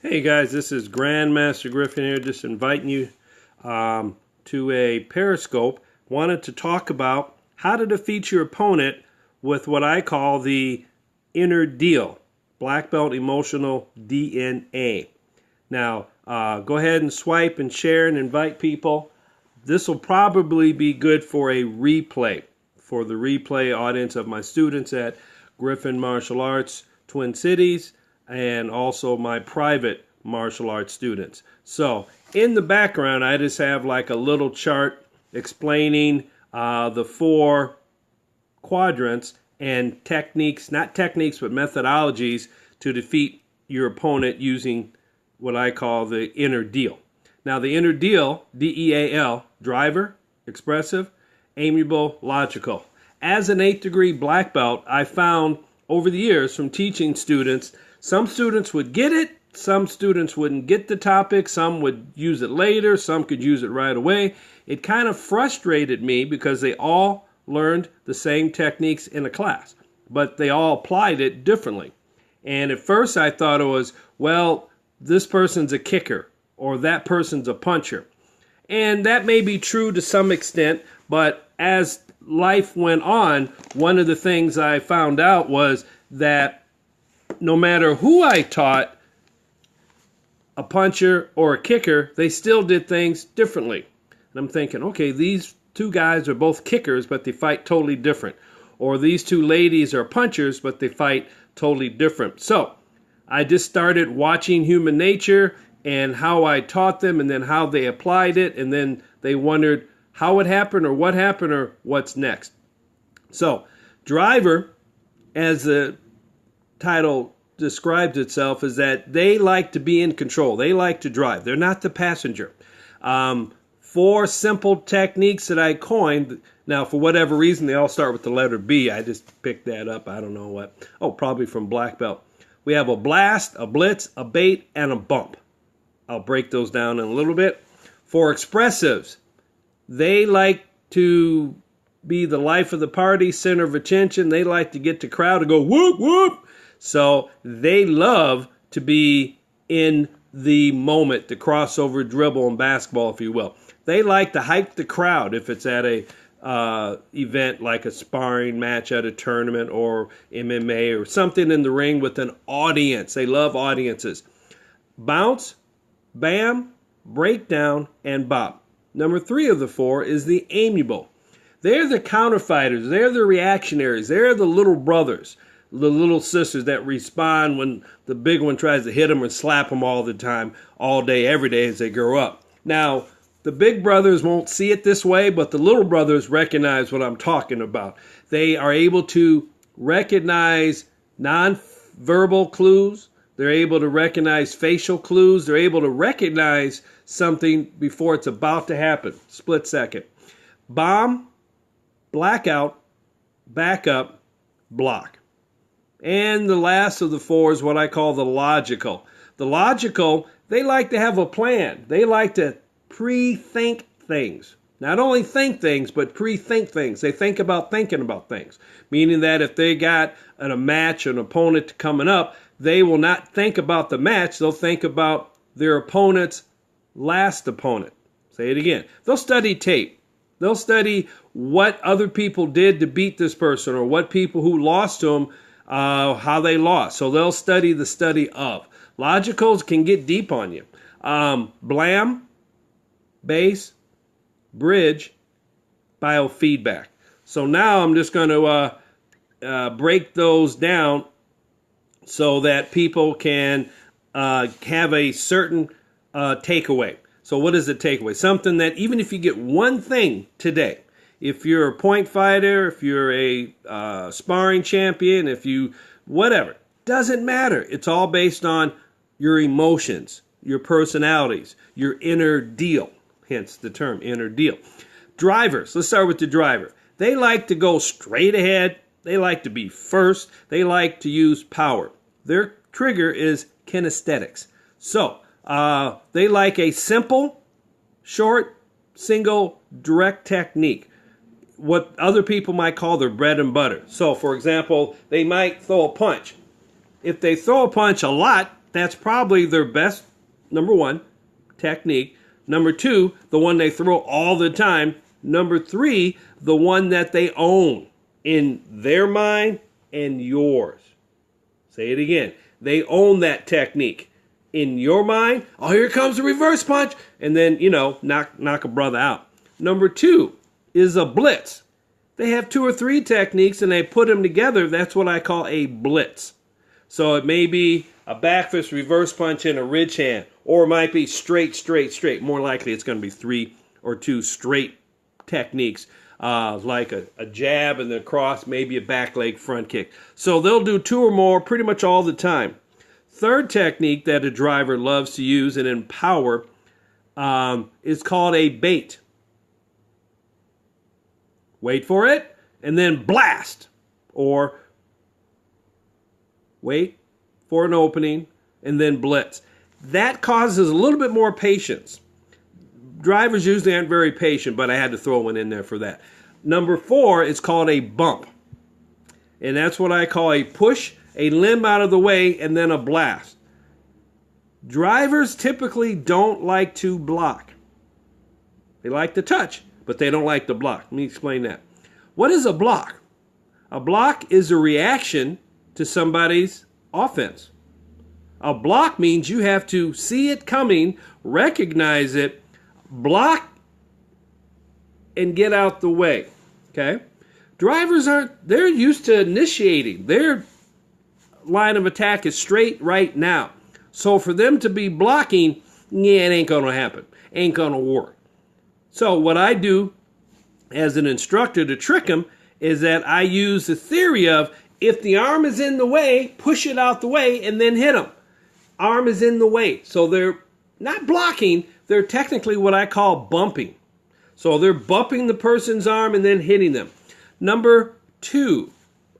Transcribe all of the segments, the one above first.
Hey guys, this is Grandmaster Griffin here, just inviting you to a Periscope. Wanted to talk about how to defeat your opponent with what I call the inner deal, Black Belt Emotional DNA. Now, go ahead and swipe and share and invite people. This will probably be good for a replay, for the replay audience of my students at Griffin Martial Arts, Twin Cities, and also my private martial arts students. So in the background, I just have like a little chart explaining the four quadrants and techniques, not techniques, but methodologies to defeat your opponent using what I call the inner deal. Now the inner deal, D-E-A-L, driver, expressive, amiable, logical. As an 8th degree black belt, I found over the years from teaching students, some students would get it, some students wouldn't get the topic, some would use it later, some could use it right away. It kind of frustrated me because they all learned the same techniques in a class, but they all applied it differently. And at first I thought it was, well, this person's a kicker or that person's a puncher. And that may be true to some extent, but as life went on, one of the things I found out was that no matter who I taught, a puncher or a kicker, they still did things differently. And I'm thinking, okay, these two guys are both kickers, but they fight totally different. Or these two ladies are punchers, but they fight totally different. So I just started watching human nature and how I taught them and then how they applied it. And then they wondered how it happened or what's next. So driver, as the title describes itself, is that they like to be in control. They like to drive. They're not the passenger. Four simple techniques that I coined. Now, for whatever reason, they all start with the letter B. I just picked that up. I don't know what. Oh, probably from black belt. We have a blast, a blitz, a bait, and a bump. I'll break those down in a little bit. For expressives, they like to be the life of the party, center of attention. They like to get the crowd to go whoop, whoop. So they love to be in the moment, the crossover dribble in basketball, if you will. They like to hype the crowd if it's at a event like a sparring match at a tournament or MMA or something in the ring with an audience. They love audiences. Bounce, bam, breakdown, and bop. Number 3 of the 4 is the amiable. They're the counterfighters. They're the reactionaries. They're the little brothers, the little sisters that respond when the big one tries to hit them or slap them all the time, all day, every day as they grow up. Now, the big brothers won't see it this way, but the little brothers recognize what I'm talking about. They are able to recognize nonverbal clues. They're able to recognize facial clues. They're able to recognize something before it's about to happen. Split second. Bomb, blackout, back up, block. And the last of the 4 is what I call the logical. The logical, they like to have a plan. They like to pre-think things. Not only think things, but pre-think things. They think about thinking about things. Meaning that if they got a match, an opponent coming up, they will not think about the match. They'll think about their opponent's last opponent. Say it again. They'll study tape. They'll study what other people did to beat this person or what people who lost to them, how they lost. So they'll study the study of. Logicals can get deep on you. Blam, base, bridge, biofeedback. So now I'm just going to break those down so that people can have a certain takeaway. So what is the takeaway? Something that even if you get one thing today, if you're a point fighter, if you're a sparring champion, if you, whatever, doesn't matter. It's all based on your emotions, your personalities, your inner deal, hence the term inner deal. Drivers, let's start with the driver. They like to go straight ahead. They like to be first. They like to use power. Their trigger is kinesthetics. So they like a simple, short, single, direct technique. What other people might call their bread and butter. So, for example, they might throw a punch. If they throw a punch a lot, That's probably their best, number one, technique. Number two, the one they throw all the time. Number three, the one that they own in their mind and yours. Say it again. They own that technique. In your mind, oh, here comes a reverse punch. And then, knock a brother out. Number two is a blitz. They have 2 or 3 techniques and they put them together. That's what I call a blitz. So it may be a back fist, reverse punch, and a ridge hand. Or it might be straight, straight, straight. More likely it's going to be 3 or 2 straight techniques. Like a jab and then cross, maybe a back leg front kick. So they'll do 2 or more pretty much all the time. Third technique that a driver loves to use and empower is called a bait. Wait for it, and then blast. Or wait for an opening, and then blitz. That causes a little bit more patience. Drivers usually aren't very patient, but I had to throw one in there for that. Number 4 is called a bump. And that's what I call a push, a limb out of the way, and then a blast. Drivers typically don't like to block. They like to touch, but they don't like to block. Let me explain that. What is a block? A block is a reaction to somebody's offense. A block means you have to see it coming, recognize it, block, and get out the way. Okay? Drivers they're used to initiating. Their line of attack is straight right now. So for them to be blocking, it ain't going to happen. Ain't going to work. So what I do as an instructor to trick them is that I use the theory of if the arm is in the way, push it out the way and then hit them. Arm is in the way. So they're not blocking. They're technically what I call bumping. So they're bumping the person's arm and then hitting them. Number 2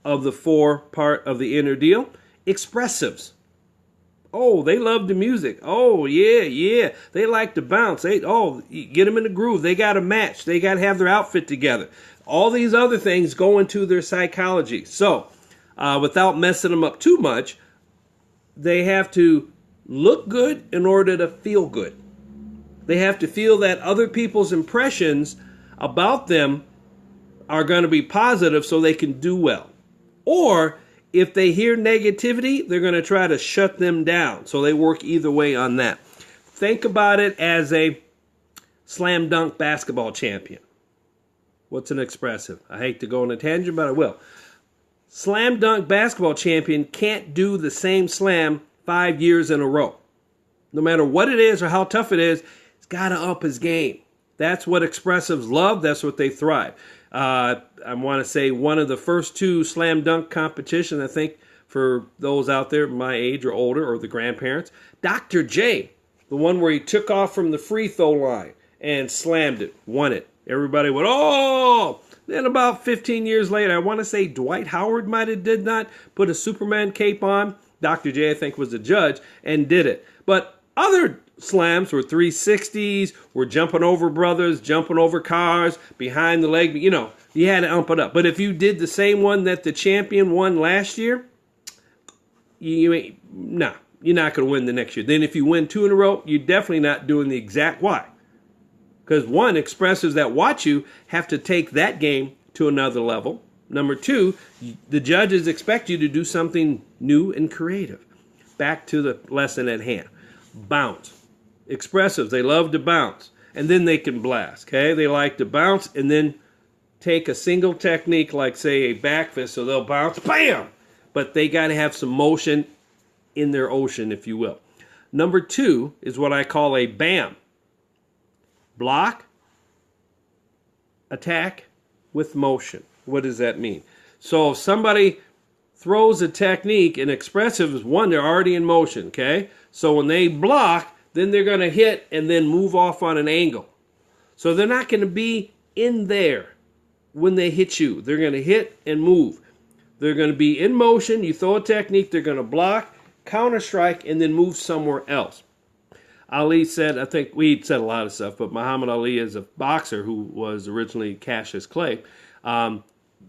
of the 4 part of the inner deal, expressives. Oh, they love the music. Oh, yeah. They like to bounce. Get them in the groove. They got to match. They got to have their outfit together. All these other things go into their psychology. So, without messing them up too much, they have to look good in order to feel good. They have to feel that other people's impressions about them are going to be positive so they can do well. Or if they hear negativity, they're going to try to shut them down. So they work either way on that. Think about it as a slam dunk basketball champion. What's an expressive? I hate to go on a tangent, but I will. Slam dunk basketball champion can't do the same slam 5 years in a row. No matter what it is or how tough it is, he's got to up his game. That's what expressives love. That's what they thrive. I want to say one of the first 2 slam dunk competitions, I think, for those out there my age or older or the grandparents, Dr. J, the one where he took off from the free throw line and slammed it, won it. Everybody went, oh! Then about 15 years later, I want to say Dwight Howard might have did that, put a Superman cape on. Dr. J, I think, was the judge and did it. But other slams were 360s, were jumping over brothers, jumping over cars, behind the leg. You had to ump it up. But if you did the same one that the champion won last year, you're not going to win the next year. Then if you win 2 in a row, you're definitely not doing the exact why. Because one, expressives that watch you have to take that game to another level. Number 2, the judges expect you to do something new and creative. Back to the lesson at hand. Bounce. Expressives, they love to bounce. And then they can blast. Okay? They like to bounce and then take a single technique like, say, a back fist. So they'll bounce, bam! But they got to have some motion in their ocean, if you will. Number 2 is what I call a BAM. Block, attack with motion. What does that mean? So if somebody throws a technique, and expressive is one, they're already in motion, okay? So when they block, then they're going to hit and then move off on an angle. So they're not going to be in there when they hit you. They're going to hit and move. They're going to be in motion. You throw a technique, they're going to block, counter strike, and then move somewhere else. Ali said, I think we said a lot of stuff, but Muhammad Ali is a boxer who was originally Cassius Clay,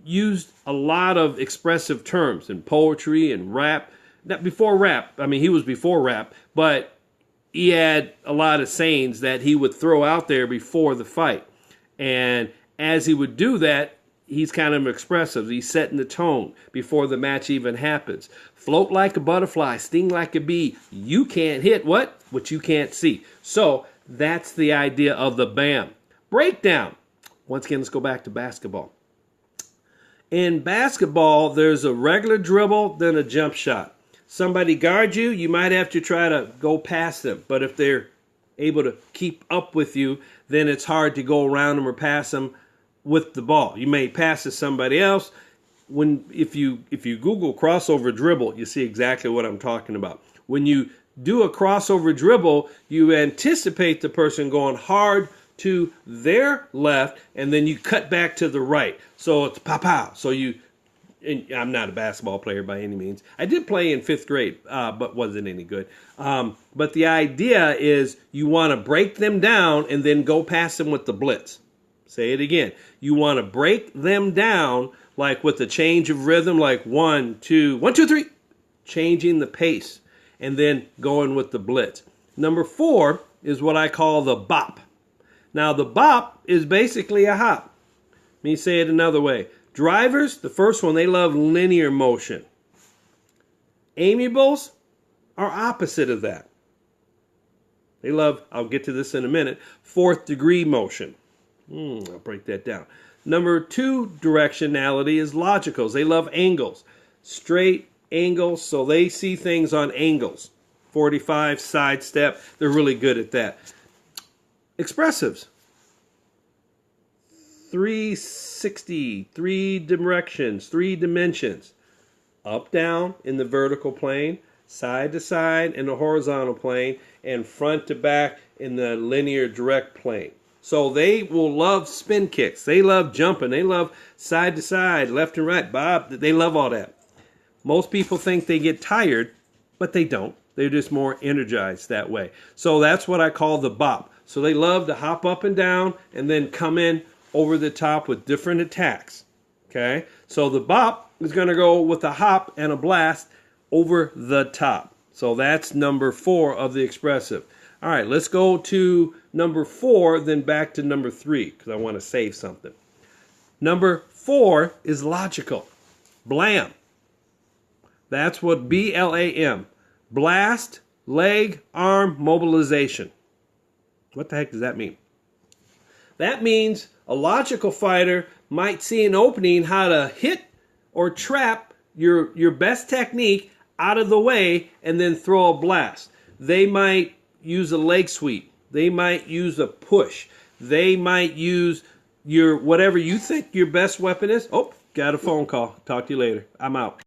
used a lot of expressive terms in poetry and rap not before rap. I mean, he was before rap, but he had a lot of sayings that he would throw out there before the fight. And as he would do that, he's kind of expressive. He's setting the tone before the match even happens. Float like a butterfly, sting like a bee. You can't hit what? What you can't see. So that's the idea of the BAM. Breakdown. Once again, let's go back to basketball. In basketball, there's a regular dribble, then a jump shot. Somebody guards you, you might have to try to go past them. But if they're able to keep up with you, then it's hard to go around them or pass them with the ball. You may pass to somebody else. If you Google crossover dribble, you see exactly what I'm talking about. When you do a crossover dribble, you anticipate the person going hard to their left, and then you cut back to the right. So it's pow-pow. So and I'm not a basketball player by any means. I did play in 5th grade, but wasn't any good. But the idea is you want to break them down and then go past them with the blitz. Say it again. You want to break them down like with a change of rhythm, like 1, 2, 1, 2, 3, changing the pace and then going with the blitz. Number 4 is what I call the bop. Now the bop is basically a hop. Let me say it another way. Drivers, the first one, they love linear motion. Amiables are opposite of that. They love, I'll get to this in a minute, 4th degree motion. I'll break that down. Number 2 directionality is logicals. They love angles. Straight angles, so they see things on angles. 45, sidestep, they're really good at that. Expressives. 360, 3 directions, 3 dimensions. Up, down in the vertical plane, side to side in the horizontal plane, and front to back in the linear direct plane. So they will love spin kicks. They love jumping. They love side to side, left and right. Bob, they love all that. Most people think they get tired, but they don't. They're just more energized that way. So that's what I call the bop. So they love to hop up and down and then come in over the top with different attacks. Okay? So the bop is going to go with a hop and a blast over the top. So that's number 4 of the expressive. All right, let's go to number 4, then back to number 3, because I want to save something. Number 4 is logical. Blam. That's what BLAM. Blast, leg, arm, mobilization. What the heck does that mean? That means a logical fighter might see an opening how to hit or trap your best technique out of the way and then throw a blast. They might use a leg sweep. They might use a push. They might use your whatever you think your best weapon is. Oh, got a phone call. Talk to you later. I'm out.